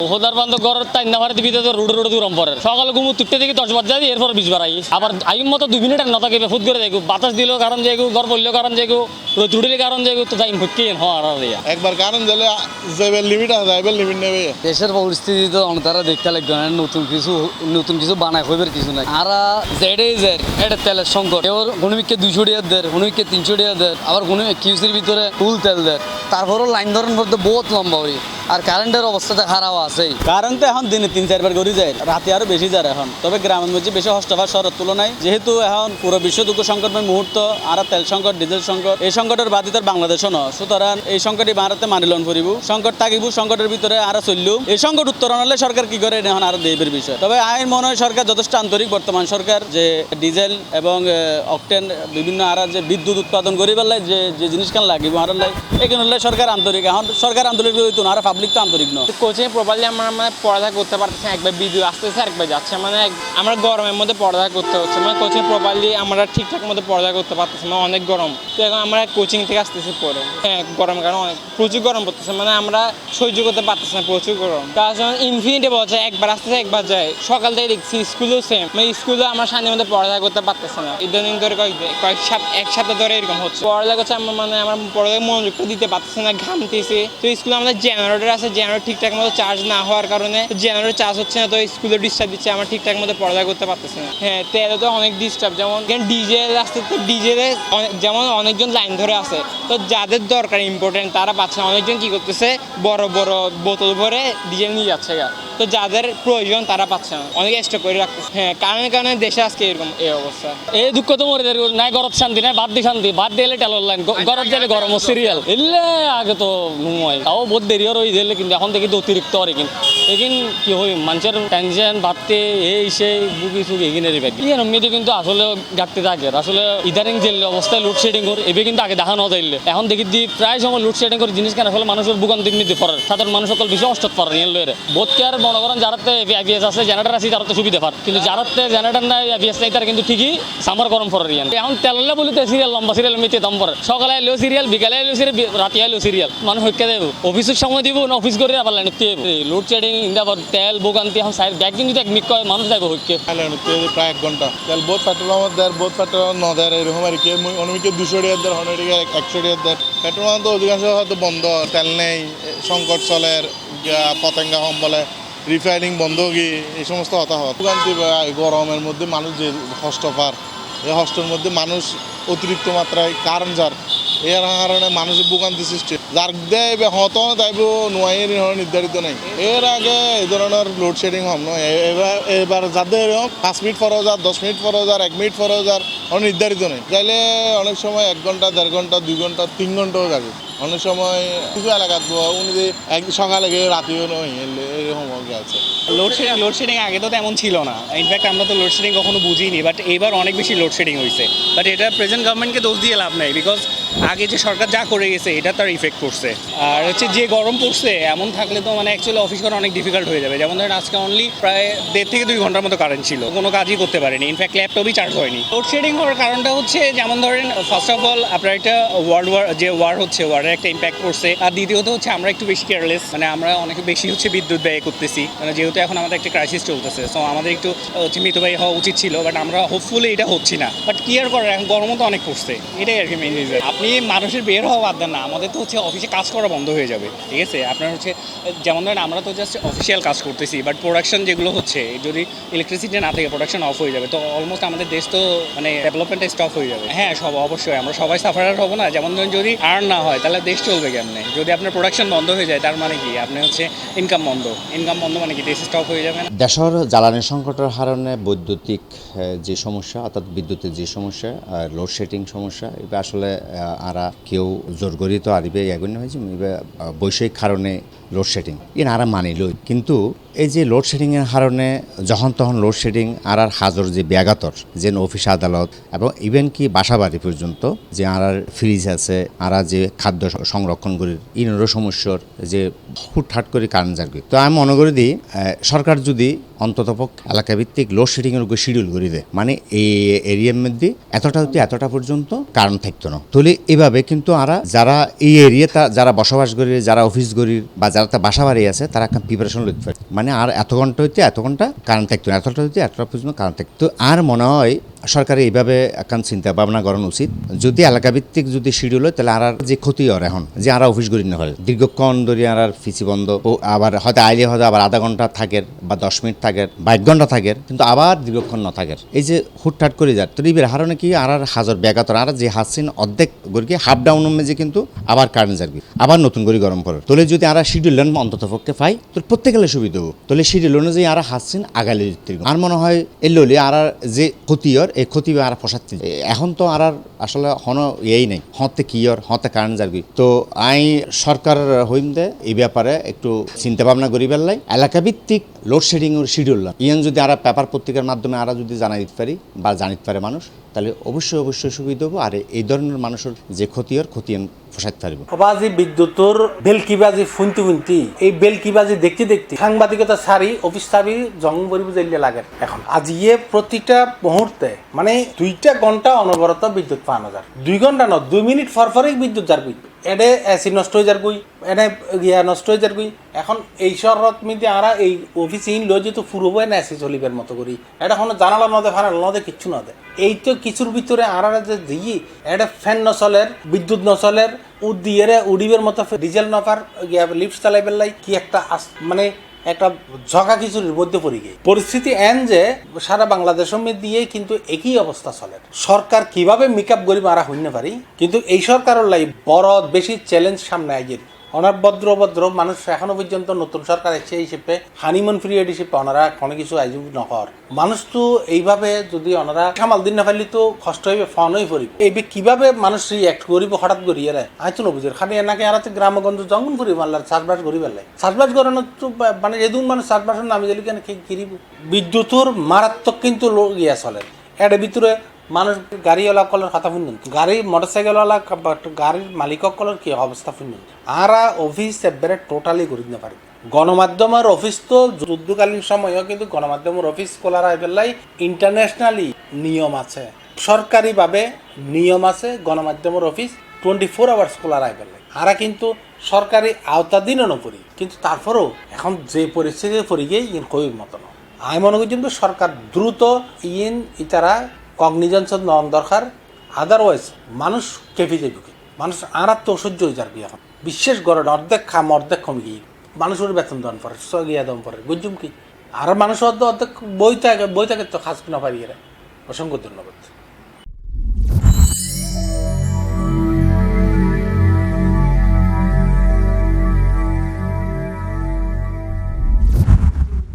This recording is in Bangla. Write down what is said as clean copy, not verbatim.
ওহদার বান্ধব ঘরের তাই না ভারত ভিতরে রোড রোড দূরম পরে সকালে ঘুমু তুটতে থেকে 10 বাজে যাই এরপর 20 বার আই আবার আইম মতো 2 মিনিট না থাকে ফুট করে দেখো বাতাস দিলেও কারণ যাইগো ঘর বললেও কারণ যাইগো রোদ উঠলে কারণ যাইগো তো টাইম হচ্ছে হওয়ার একবার কারণ দিলে যাইবে লিমিট আছে যাইবে লিমিট নেবে দেশের পরিস্থিতি তো তারা দেখতে লাগবে না নতুন কিছু বানায় হইবার কিছু নাই আর জেড এটা তেলের সংকট এবার গণমিককে 200 টাকা দেয় গণমিককে 300 টাকা দেয় আবার গণমিক কিউসির ভিতরে ফুল তেল দেয় তারপরও লাইন ধরেন পড়তে বহুত লম্বা হই আর কারেন্টের অবস্থাটা খারাপ আছেই কারণ তো এখন দিনে 3-4 বার করে যায় রাতে আরো বেশি যায় এখন তবে গ্রামের মধ্যে বেশি হস্তফার শহরের তুলনায় যেহেতু এখন পুরো বিশ্ব দুঃখ সংকটময় মুহূর্ত আর তেল সংকট ডিজেল সংকট এই সংকটের বাদী তার বাংলাদেশও নয় সুতরাং এই সংকটই ভারতে মানিলন করিব সংকট থাকিব সংকটের ভিতরে আরো চললু এই সংকট উত্তরণ হলে সরকার কি করে এখন আরো দেবের বিষয় তবে আইন মনে হয় সরকার যথেষ্ট আন্তরিক বর্তমান সরকার যে ডিজেল এবং অকটেন বিভিন্ন আর যে বিদ্যুৎ উৎপাদন করি পেলাই যে জিনিসখান লাগিব আর এখানে হলে সরকার আন্তরিক এখন সরকার আন্তরিক হইতো না আর পাবলিক তো আন্তরিক নয় কোচিং প্রপারলি আমরা মানে পড়ালেখা করতে পারতেছি একবার বিদ্যুৎ আসতেছে একবার যাচ্ছে মানে আমরা গরমের মধ্যে পড়ালেখা করতে হচ্ছে মানে কোচিং প্রপারলি আমরা ঠিকঠাক মতো পড়ালেখা করতে পারতেছি মানে অনেক গরম তো এখন আমরা কোচিং থেকে আসতেছি পরে হ্যাঁ গরম কারণ অনেক প্রচুর গরম পড়তেছে মানে আমরা সহ্য করতে পারতেছি না প্রচুর গরম কারণ ইনফিনিটি বলছে একবার আসতেছে একবার যায় সকাল থেকে দেখছি স্কুলেও সেম মানে স্কুলেও আমরা শান্তির মধ্যে পড়ালেখা করতে পারতেছি না ইদানিং ধরে এক সপ্তাহ ধরে এরকম হচ্ছে পড়ালেখা করছে মানে আমরা পড়ালেখা মনোযোগটা দিতে পারতেছি না ঘামতেছি তো স্কুলে আমাদের জেনারেটর আছে জেনারেটর ঠিকঠাক মতো চার্জ না হওয়ার কারণে জেনারেটর চার্জ হচ্ছে না তো স্কুলে ডিস্টার্ব দিচ্ছে আমরা ঠিকঠাক মতো পড়ালেখা করতে পারতেছি না হ্যাঁ তেলে তো অনেক ডিস্টার্ব যেমন ডিজেল আসতে তো ডিজেলে যেমন অনেকজন লাইন ধরে আছে তো যাদের দরকার ইম্পর্টেন্ট তারা পাচ্ছে না অনেকজন কি করতেছে বড় বড় বোতল ভরে ডিজেল নিয়ে যাচ্ছে গা তো যাদের প্রয়োজন তারা পাচ্ছে না অনেক এক্সট্রা করে রাখতেছে হ্যাঁ কারণে দেশে আজকে এরকম এই অবস্থা এই দুঃখ তো মরে নাই গরত শান্তি নাই বাদ দি শান্তি বাদ দিলে টেলর লাইন গরত দিলে গরম সিরিয়াল এলে আগে তো ঘুমাই তাও বহুত দেরি হয়ে দিলে কিন্তু এখন দেখি তো অতিরিক্ত হয় কিন্তু এখান কি হয় মানুষের টেনশন বাড়তে এই সেই বুকি সুকি এখানে রেবে এমনিতে কিন্তু আসলে ঘাটতে থাকে আসলে ইদারিং যে অবস্থায় লোডশেডিং করে এবে কিন্তু আগে দেখানো যাইলে এখন দেখি দি প্রায় সময় লোডশেডিং করে জিনিস কেন আসলে মানুষের বুকান দিক নিতে পারে সাধারণ মানুষ সকল বেশি অস্ত পারে রেল বোধ কে আর মনে করেন যারাতে এভিএস আছে জেনারেটর আছে তারা তো সুবিধা পার কিন্তু যারাতে জেনারেটর নাই এভিএস নাই তারা কিন্তু ঠিকই সামার গরম পড়ে এখন তেলে বলিতে সিরিয়াল লম্বা সিরিয়াল মিতে দাম পড়ে সকালে এলো সিরিয়াল বিকালে এলো সিরিয়াল রাতে এলো সিরিয়াল মানুষ হইকে দেবো অফিসের সময় দিব না অফিস করে আবার লাইন লোডশেডিং ইন্দাবার তেল ভোগান্তি এখন সাইড ব্যাগ কিন্তু এক মিক মানুষ যাবো হইকে প্রায় 1 ঘন্টা তেল বহুত পেট্রোল আমার দেয় বহুত পেট্রোল ন দেয় এরকম আর কি অনেকে 200 টাকা দেয় অনেকে 100 টাকা দেয় পেট্রোল তো অধিকাংশ হয়তো বন্ধ তেল নেই সংকট চলে পতেঙ্গা কম বলে রিফাইনিং বন্ধ গিয়ে এই সমস্ত হতাহত ভোগান্তি গরমের মধ্যে মানুষ যে হস্ত পার এই হস্তের মধ্যে মানুষ অতিরিক্ত মাত্রায় কারণ যার এর কারণে মানুষের ভোগান্তি সৃষ্টি যার দেয় হত তাইব নোয়াই নির্ধারিত নেই এর আগে এই ধরনের লোডশেডিং হম নয় এবার যাদের 5 মিনিট পর হাজার 10 মিনিট পর হাজার 1 মিনিট পর হাজার নির্ধারিত নেই চাইলে অনেক সময় 1 ঘন্টা 1.5 ঘন্টা 2 ঘন্টা 3 ঘন্টাও যাবে অনেক সময় কিছু এলাকাত উনি যে সকালে গিয়ে রাতেও নয় এরকম আছে লোডশেডিং আগে তো তেমন ছিল না ইনফ্যাক্ট আমরা তো লোডশেডিং কখনো বুঝিনি বাট এবার অনেক বেশি লোডশেডিং হয়েছে বাট এটা প্রেজেন্ট গভর্নমেন্টকে দোষ দিয়ে লাভ নাই বিকজ আগে যে সরকার যা করে গেছে এটা তার ইফেক্ট করছে আর হচ্ছে যে গরম পড়ছে এমন থাকলে তো মানে অ্যাকচুয়ালি অফিস করা অনেক ডিফিকাল্ট হয়ে যাবে যেমন ধরেন আজকে অনলি প্রায় 1.5 থেকে 2 ঘন্টার মতো কারেন্ট ছিল কোনো কাজই করতে পারেনি ইনফ্যাক্ট ল্যাপটপই চার্জ হয়নি লোডশেডিং হওয়ার কারণটা হচ্ছে যেমন ধরেন ফার্স্ট অফ অল আপনার একটা ওয়ার হচ্ছে ওয়ারের একটা ইম্প্যাক্ট করছে আর দ্বিতীয়ত হচ্ছে আমরা একটু বেশি কেয়ারলেস মানে আমরা অনেক বেশি হচ্ছে বিদ্যুৎ ব্যয় করতেছি মানে যেহেতু এখন আমাদের একটা ক্রাইসিস চলতেছে সো আমাদের একটু হচ্ছে মিতব্যয়ী হওয়া উচিত ছিল বাট আমরা হোপফুলি এটা হচ্ছি না বাট কি আর করার এখন গরমও তো অনেক পড়ছে এটাই আর কি মেইন রিজন আপনি মানুষের বের হওয়া বাদ দেন না আমাদের তো হচ্ছে অফিসে কাজ করা বন্ধ হয়ে যাবে ঠিক আছে আপনার হচ্ছে যেমন ধরেন আমরা তো জাস্ট অফিসিয়াল কাজ করতেছি বাট প্রোডাকশন যেগুলো হচ্ছে যদি ইলেকট্রিসিটি না থাকে প্রোডাকশন অফ হয়ে যাবে তো অলমোস্ট আমাদের দেশ তো মানে ডেভেলপমেন্টে স্টপ হয়ে যাবে হ্যাঁ সব অবশ্যই আমরা সবাই সাফারার হবো না যেমন ধরেন যদি আর্ন না হয় তাহলে দেশ চলবে কেমনে যদি আপনার প্রোডাকশন বন্ধ হয়ে যায় তার মানে কি আপনি হচ্ছে ইনকাম বন্ধ মানে কি দেশ স্টপ হয়ে যাবে না দেশের জ্বালানি সংকটের কারণে বৈদ্যুতিক যে সমস্যা অর্থাৎ বিদ্যুতের যে সমস্যা আর লোডশেডিং সমস্যা এবার আসলে আরা কেউ জোর করি তো আরিবে এগুলো হয়েছে বৈষয়িক কারণে লোডশেডিং আরা মানি লই কিন্তু এই যে লোডশেডিংয়ের কারণে যখন তখন লোডশেডিং আর হাজর যে ব্যাঘাতর যে অফিস আদালত এবং ইভেন কি বাসাবাড়ি পর্যন্ত যে আর ফ্রিজ আছে আরা যে খাদ্য সংরক্ষণ করি ইনেরও সমস্যার যে হুটহাট করে কারণ যাবে তো আমি মনে করি দিই সরকার যদি অন্ততপক্ষ এলাকাভিত্তিক লোডশেডিংয়ের উপর শিডিউল করে দেয় মানে এই এরিয়ার মধ্যে এতটা হতে এতটা পর্যন্ত কারণ থাকতো না তাহলে এভাবে কিন্তু আরা যারা এই এরিয়াটা যারা বসবাস করি যারা অফিস করি বা যারা তার বাসা বাড়ি আছে তারা একটা প্রিপারেশন লইতে পারে, মানে আর এত ঘন্টা হইতে এত ঘন্টা কারেন্ট থাকতো না, এত ঘন্টা হইতে এতটা পর্যন্ত কারেন্ট থাকতো। তো আর মনে হয় সরকারের এইভাবে এখন চিন্তা ভাবনা করানো উচিত। যদি এলাকাভিত্তিক যদি শিডিউল হয় তাহলে আর যে ক্ষতি হয় এখন যে আর অফিস করি না হয় দীর্ঘক্ষণ ধরে আর ফিসি বন্ধ, ও আবার হয়তো আইলে হয়তো আবার আধা ঘন্টা থাকের বা 10 মিনিট থাকের বা 1 ঘন্টা থাকের, কিন্তু আবার দীর্ঘক্ষণ না থাকের, এই যে হুটঠাট করে যায়। তো এবার হারণে কি আর হাজার ব্যাঘাতর আর যে হাসছেন অর্ধেক গড়িয়ে হাফ ডাউন মেজে কিন্তু আবার কারেন্ট যাবে, আবার নতুন করে গরম পড়ে। তাহলে যদি আর শিডিউল অন্তত পক্ষে পাই তো প্রত্যেকের সুবিধা হবো। তাহলে শিডিউল অনুযায়ী আর হাসছেন আগালে আর মনে হয় এলে আর যে ক্ষতি হয় এই ক্ষতি আর ফসাচ্ছি। এখন তো আর আসলে হন এই নেই হতে কি আর হতে কারেন্ট যাবি। তো আই সরকার হইম দে এই ব্যাপারে একটু চিন্তা ভাবনা করি বেললাই এলাকা ভিত্তিক লোডশেডিং এর শিডিউল ইয়ান যদি আর পেপার পত্রিকার মাধ্যমে আর যদি জানাই দিতে পারি বা জানিতে পারে মানুষ, তাহলে অবশ্যই সুবিধা হবো। আর এই ধরনের মানুষের যে ক্ষতি আর ক্ষতি ফসাইতে পারবো। বাজি বিদ্যুৎর বেলকিবাজি ফুনতি এই বেলকিবাজি দেখতে দেখতে সাংবাদিকতা সারি অফিস সারি জঙ্গল পরিবেশ লাগে। এখন আজ প্রতিটা মুহূর্তে মানে 2টা ঘন্টা অনবরত বিদ্যুৎ পাওয়া যায়। 2 ঘন্টা না 2 মিনিট ফরফরেই বিদ্যুৎ যার গুই এডে এসি নষ্ট হয়ে যার গুই এনে গিয়া নষ্ট হয়ে যার গুই। এখন এই শরৎ মিতে আরা এই অফিস ইন লো যেহেতু পুরো না এসি চলিবার মতো করি এটা কোনো জানালা নদে ফানাল নদে কিচ্ছু না দেয়। এই তো কিছুর ভিতরে আরা যে দিই এটা ফ্যান নচলের বিদ্যুৎ নচলের দিয়ে উডিবের মতো ডিজেল নফার লিফট চালাই পেলাই কি একটা মানে একটা ঝকা কিছুর মধ্যে পড়ে গিয়ে পরিস্থিতি এন যে সারা বাংলাদেশের মধ্যে দিয়ে কিন্তু একই অবস্থা চলে। সরকার কিভাবে মেকআপ করি মারা হইতে পারি, কিন্তু এই সরকারের লাই বড় বেশি চ্যালেঞ্জ সামনে আগিয়ে ওনার ভদ্র মানুষ এখনো পর্যন্ত নতুন সরকার এসে হিসেবে হানিমুন পিরিয়ড হিসেবে ওনারা কোনো কিছু আয়োজন নহর মানুষ তো এইভাবে যদি ওনারা সামাল দিন না পারলে তো কষ্ট হইবে ফোন হয়ে পড়িব। এই কিভাবে মানুষ রিয়াক্ট করিব হঠাৎ করি এরা আইতো নবুঝের খালি এনাকে আর গ্রামগঞ্জ জঙ্গল করি মারলার চাষবাস করি পেলাই চাষবাস করানো তো মানে যেদিন মানুষ চাষবাসের নামে গেলে কেন কিরিব। বিদ্যুতের মারাত্মক কিন্তু ইয়া চলে এর ভিতরে মানুষ গাড়িওয়ালা কলের কথা শুনুন, গাড়ি মোটরসাইকেলওয়ালা গাড়ির মালিক কলের কি অবস্থা শুনুন। আর অফিস একবারে টোটালি করে দিতে পারি। গণমাধ্যমের অফিস তো যুদ্ধকালীন সময়ও কিন্তু গণমাধ্যমের অফিস খোলার বেলায় ইন্টারন্যাশনালি নিয়ম আছে, সরকারিভাবে নিয়ম আছে গণমাধ্যমের অফিস 24 আওয়ার্স খোলার বেলায়। আর কিন্তু সরকারি আওতাধীনও নপরি, কিন্তু তারপরেও এখন যে পরিস্থিতি পড়ে গিয়ে ইন কবির মতো না। আমি মনে করি কিন্তু সরকার দ্রুত ইতারা কগনিজেন্সন নন দরকার, আদারওয়াইজ মানুষ কেঁপে যাবে। মানুষ আর তো সহ্য হয়ে যাবে। এখন বিশেষ করে অর্ধেক অর্ধেক কমে গিয়ে মানুষের বেতন দান পড়ে গিয়া দাম পড়ে বুঝুম কি আর মানুষ অর্ধেক বই থাকে তো খাস না পারি এরা। অসংখ্য ধন্যবাদ।